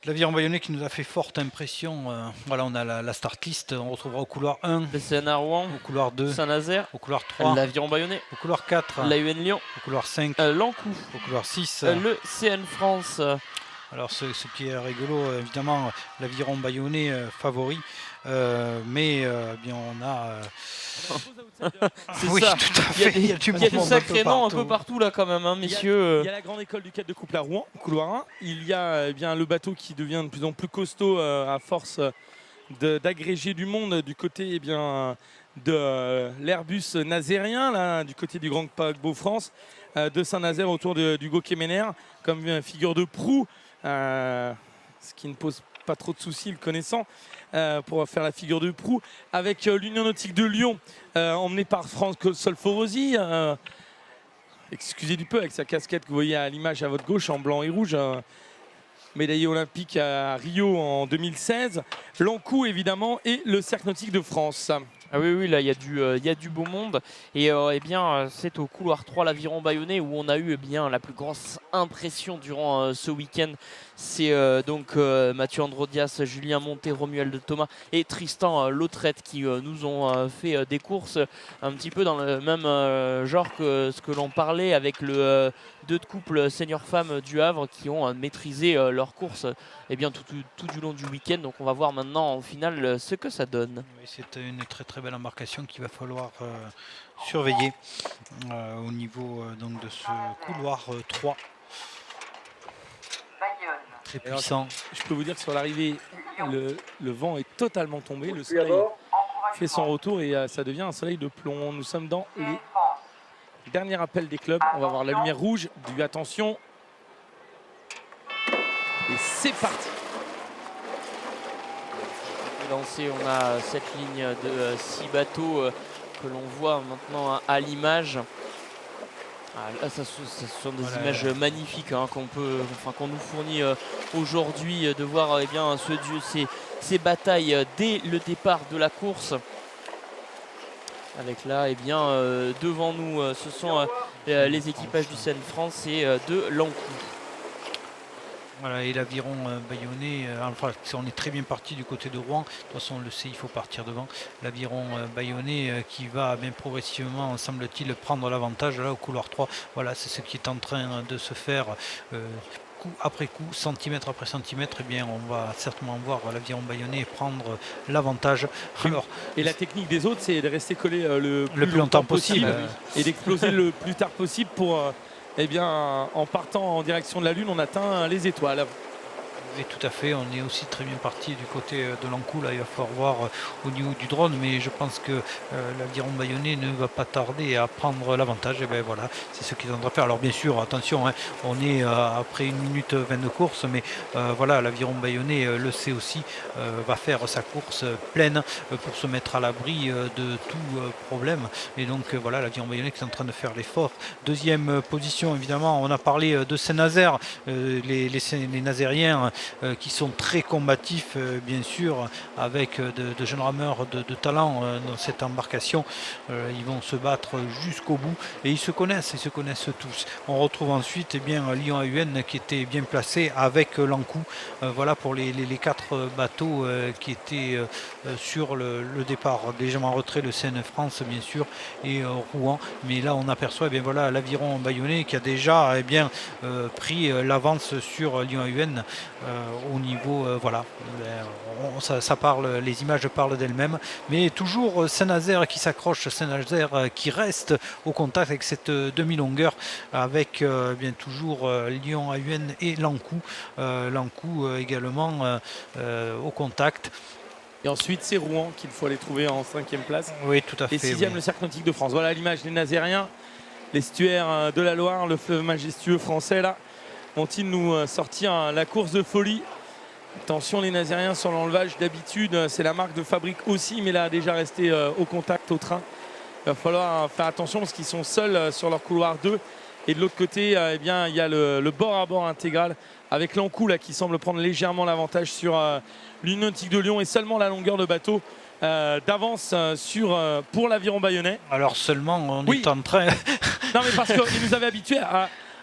L'aviron bayonnais qui nous a fait forte impression. Voilà, on a la start list. On retrouvera au couloir 1, Le CNA Rouen, au couloir 2, Saint-Nazaire, au couloir 3, l'Aviron Bayonnais, au couloir 4, l'AUN Lyon, au couloir 5, l'Ankou, au couloir 6. le CN France. Alors ce qui est rigolo, évidemment, l'aviron bayonnais favori, mais bien on a... C'est oui, ça. tout à fait. Il y a du sacré nom un peu partout là quand même, hein, messieurs. Il y a la grande école du quai de couple à Rouen, couloir 1. Il y a bien le bateau qui devient de plus en plus costaud à force d'agréger du monde du côté de l'Airbus nazérien, là, du côté du Grand Paquebot France, de Saint-Nazaire autour du Gauquet-Ménère, comme figure de proue, ce qui ne pose pas trop de soucis le connaissant, pour faire la figure de proue, avec l'Union Nautique de Lyon, emmenée par Franck Solforosi, excusez du peu, avec sa casquette que vous voyez à l'image à votre gauche en blanc et rouge, médaillé olympique à Rio en 2016, l'Ankou évidemment et le Cercle Nautique de France. Ah oui, là il y a du beau monde et eh bien c'est au couloir 3 l'Aviron Bayonnais où on a eu bien la plus grosse impression durant ce week-end. C'est donc Mathieu Androdias, Julien Monté, Romuald Thomas et Tristan Lautrette qui nous ont fait des courses un petit peu dans le même genre que ce que l'on parlait avec le 2 de couple senior-femme du Havre qui ont maîtrisé leur course bien, tout du long du week-end. Donc on va voir maintenant au final ce que ça donne. Oui, c'est une très belle embarcation qu'il va falloir surveiller au niveau donc de ce couloir 3. Très puissant. Je peux vous dire que sur l'arrivée, le vent est totalement tombé, le soleil fait son retour et ça devient un soleil de plomb. Nous sommes dans les derniers appels des clubs. On va voir la lumière rouge du attention. Et c'est parti. Lancé, on a cette ligne de 6 bateaux que l'on voit maintenant à l'image. Là, ce sont des images magnifiques hein, qu'on nous fournit aujourd'hui, de voir bien ces batailles dès le départ de la course. Avec là, devant nous, ce sont les équipages du CN France et de l'Ankou. Voilà, et l'aviron bayonnais, enfin, on est très bien parti du côté de Rouen. De toute façon, on le sait, il faut partir devant. L'aviron bayonnais qui va bien progressivement, semble-t-il, prendre l'avantage là au couloir 3. Voilà, c'est ce qui est en train de se faire. Coup après coup, centimètre après centimètre, eh bien, on va certainement voir l'aviron bayonnais prendre l'avantage. Et la technique des autres, c'est de rester collé le plus longtemps possible et d'exploser le plus tard possible pour, en partant en direction de la Lune, on atteint les étoiles. Et tout à fait, on est aussi très bien parti du côté de l'Ankou. Là, il va falloir voir au niveau du drone, mais je pense que l'aviron bayonnais ne va pas tarder à prendre l'avantage. Et bien voilà, c'est ce qu'ils ont à faire. Alors bien sûr, attention, hein, on est après 1 minute 20 de course, mais voilà, l'aviron bayonnais le sait aussi, va faire sa course pleine pour se mettre à l'abri de tout problème. Et donc voilà, l'aviron bayonnais qui est en train de faire l'effort. Deuxième position, évidemment, on a parlé de Saint-Nazaire, les Nazériens qui sont très combatifs, bien sûr, avec de jeunes rameurs de talent dans cette embarcation. Ils vont se battre jusqu'au bout et ils se connaissent tous. On retrouve ensuite Lyon AUN qui était bien placé avec l'Ankou. Voilà pour les 4 bateaux qui étaient sur le départ. Légèrement en retrait, le CN France, bien sûr, et Rouen. Mais là, on aperçoit l'aviron bayonnais qui a déjà pris l'avance sur Lyon AUN. Au niveau, voilà, ça parle, les images parlent d'elles-mêmes, mais toujours Saint-Nazaire qui s'accroche, Saint-Nazaire qui reste au contact avec cette demi-longueur, avec toujours Lyon AUN et l'Ankou, également au contact. Et ensuite, c'est Rouen qu'il faut aller trouver en 5e place. Oui, tout à fait. Et 6e, oui. Le Cercle Nautique de France. Voilà l'image des Nazériens, l'estuaire de la Loire, le fleuve majestueux français là. Vont-ils nous sortir la course de folie? Attention, les Nazériens sur l'enlevage d'habitude, c'est la marque de fabrique aussi, mais là déjà resté au contact au train. Il va falloir faire attention parce qu'ils sont seuls sur leur couloir 2. Et de l'autre côté, il y a le bord à bord intégral avec l'Ankou qui semble prendre légèrement l'avantage sur l'Union Nautique de Lyon et seulement la longueur de bateau d'avance pour l'aviron bayonnais. Alors seulement, on est en train... Non mais parce qu'ils nous avaient habitués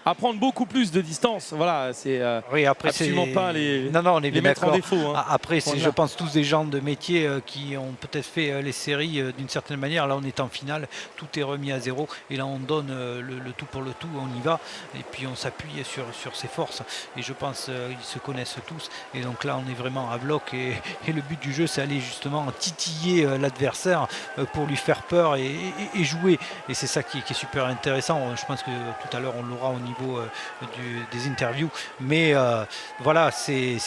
à prendre beaucoup plus de distance. Voilà, c'est Oui, après, absolument pas non, non, on est les bien mettre en d'accord. défaut. Hein. Après, c'est, je pense, tous des gens de métier qui ont peut-être fait les séries d'une certaine manière. Là, on est en finale, tout est remis à zéro. Et là, on donne le tout pour le tout, on y va. Et puis, on s'appuie sur ses forces. Et je pense qu'ils se connaissent tous. Et donc là, on est vraiment à bloc. Et le but du jeu, c'est aller justement titiller l'adversaire pour lui faire peur et jouer. Et c'est ça qui est super intéressant. Je pense que tout à l'heure, on l'aura au niveau des interviews. Mais voilà, c'est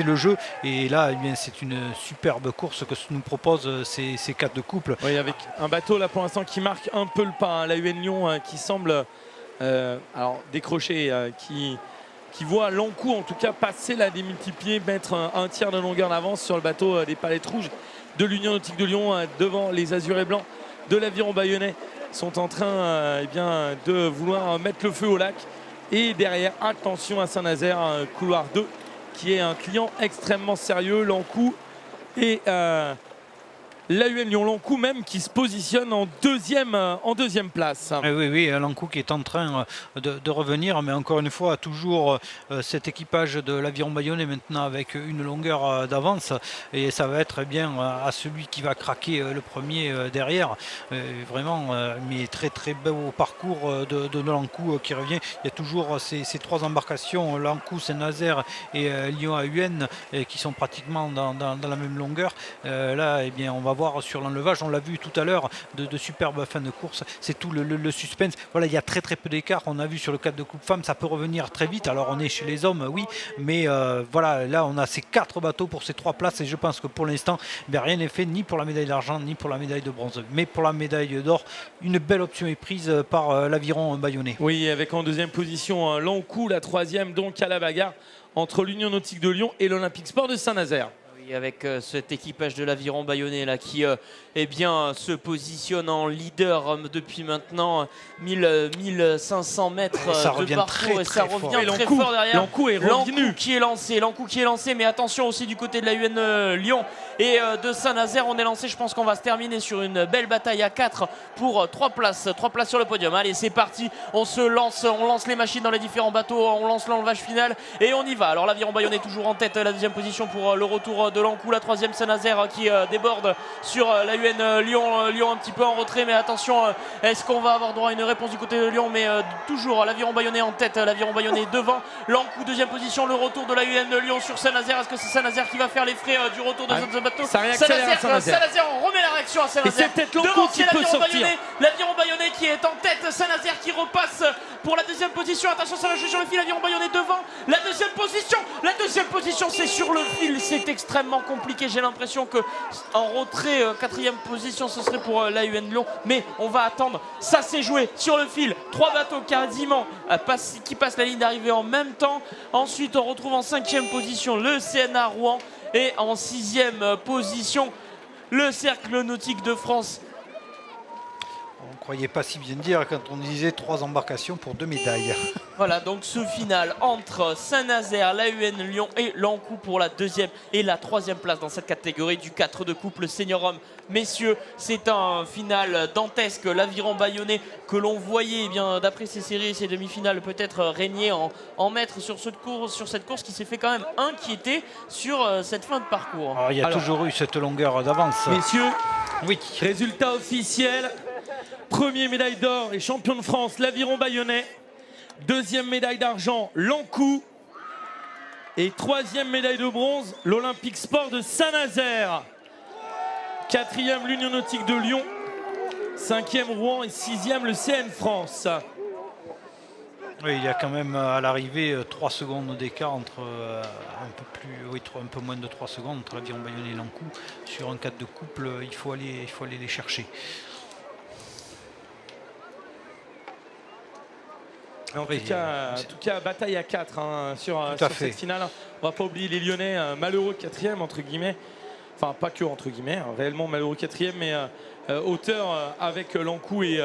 le jeu. Et là, eh bien, c'est une superbe course que nous propose ces 4 de couple. Oui, avec un bateau là pour l'instant qui marque un peu le pas. Hein. La UN Lyon qui semble alors décrocher, qui voit Lankou en tout cas passer la démultiplier, mettre un tiers de longueur d'avance sur le bateau des Palettes Rouges de l'Union Nautique de Lyon devant les Azurés Blancs de l'Aviron Bayonnais. Sont en train eh bien, de vouloir mettre le feu au lac. Et derrière, attention à Saint-Nazaire, couloir 2, qui est un client extrêmement sérieux. Lankou et l'AUN Lyon-Lankou même qui se positionne en deuxième place. Oui, Lankou qui est en train de revenir, mais encore une fois, toujours cet équipage de l'Aviron Bayonnais maintenant avec une longueur d'avance. Et ça va être bien à celui qui va craquer le premier derrière. Vraiment, mais très très beau parcours de Lankou qui revient. Il y a toujours ces 3 embarcations, Lankou, Saint-Nazaire et Lyon AUN, qui sont pratiquement dans la même longueur. Là, eh bien, on va voir sur l'enlevage, on l'a vu tout à l'heure, de superbes fins de course, c'est tout le suspense. Voilà, il y a très très peu d'écart, on a vu sur le cadre de Coupe Femmes, ça peut revenir très vite. Alors on est chez les hommes, oui, mais voilà, là on a ces 4 bateaux pour ces 3 places et je pense que pour l'instant, rien n'est fait ni pour la médaille d'argent ni pour la médaille de bronze, mais pour la médaille d'or, une belle option est prise par l'Aviron Bayonnais. Oui, avec en deuxième position Lankou, la 3e donc à la bagarre entre l'Union Nautique de Lyon et l'Olympique Sport de Saint-Nazaire. Avec cet équipage de l'Aviron Bayonnais là, qui eh bien, se positionne en leader depuis maintenant 1500 mètres de parcours et ça revient très fort derrière. Lankou est revenu. Lankou qui est lancé, mais attention aussi du côté de la UN Lyon et de Saint-Nazaire, on est lancé. Je pense qu'on va se terminer sur une belle bataille à 4 pour 3 places sur le podium. Allez, c'est parti, on lance les machines dans les différents bateaux, on lance l'enlevage final et on y va. Alors l'Aviron Bayonnais toujours en tête, la deuxième position pour le retour de Lankou, la 3e Saint-Nazaire qui déborde sur la UN Lyon un petit peu en retrait, mais attention, est-ce qu'on va avoir droit à une réponse du côté de Lyon? Mais toujours l'Aviron Bayonnais en tête, l'Aviron Bayonnais devant, Lankou deuxième position, le retour de la UN Lyon sur Saint-Nazaire. Est-ce que c'est Saint-Nazaire qui va faire les frais du retour de ce bateau? Saint-Nazaire, on remet la réaction à Saint-Nazaire. Et c'est peut-être Lankou qui peut sortir. L'Aviron Bayonnais qui est en tête, Saint-Nazaire qui repasse pour la deuxième position. Attention, ça va jouer sur le fil, l'Aviron Bayonnais devant, la deuxième position c'est sur le fil, c'est extrêmement compliqué. J'ai l'impression que en retrait, 4e position, ce serait pour l'AUN Lyon. Mais on va attendre. Ça s'est joué sur le fil. 3 bateaux quasiment qui passent la ligne d'arrivée en même temps. Ensuite, on retrouve en 5e position le CNA Rouen. Et en 6e position, le Cercle Nautique de France. On ne croyait pas si bien dire quand on disait 3 embarcations pour 2 médailles. Voilà, donc ce final entre Saint-Nazaire, l'AUN Lyon et Lankou pour la 2e et la 3e place dans cette catégorie du 4 de couple senior homme. Messieurs, c'est un final dantesque. L'Aviron Bayonnais que l'on voyait, eh bien d'après ces séries et ces demi-finales, peut-être régner en maître sur cette course qui s'est fait quand même inquiéter sur cette fin de parcours. Alors, il y a toujours eu cette longueur d'avance. Messieurs, oui. Résultat officiel. Premier médaille d'or et champion de France, l'Aviron Bayonnais. 2e médaille d'argent, Lankou. Et 3e médaille de bronze, l'Olympique Sport de Saint-Nazaire. 4e, l'Union Nautique de Lyon. 5e, Rouen. Et 6e, le CN France. Oui, il y a quand même à l'arrivée 3 secondes d'écart entre un peu moins de 3 secondes entre l'Aviron Bayonnais et Lankou. Sur un 4 de couple, il faut aller les chercher. En tout cas, bataille à 4 sur cette finale. On ne va pas oublier les Lyonnais, malheureux 4e entre guillemets. Enfin, pas que entre guillemets, réellement malheureux 4e, mais auteur avec Lankou et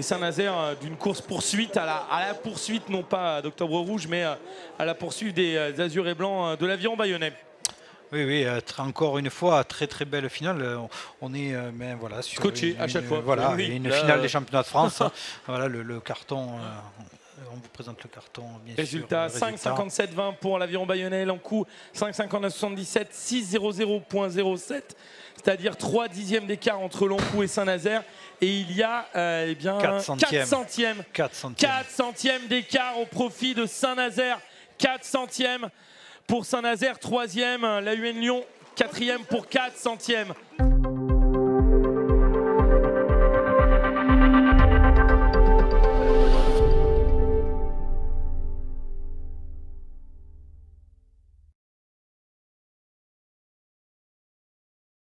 Saint-Nazaire d'une course-poursuite à la poursuite, non pas d'Octobre Rouge, mais à la poursuite des Azurés Blancs de l'Aviron Bayonnais. Oui, encore une fois, très très belle finale. On est sur coaché à chaque fois. Voilà, une finale des championnats de France. Voilà le carton On vous présente le carton, bien Résultat sûr. 5,57,20 pour l'Aviron Bayonnais. L'Ankou 5,59,77, 6,00,07. C'est-à-dire 3 dixièmes d'écart entre Lankou et Saint-Nazaire. Et il y a 4 centièmes. 4 centièmes d'écart au profit de Saint-Nazaire. 4 centièmes pour Saint-Nazaire, 3e. La UN Lyon, 4e pour 4 centièmes.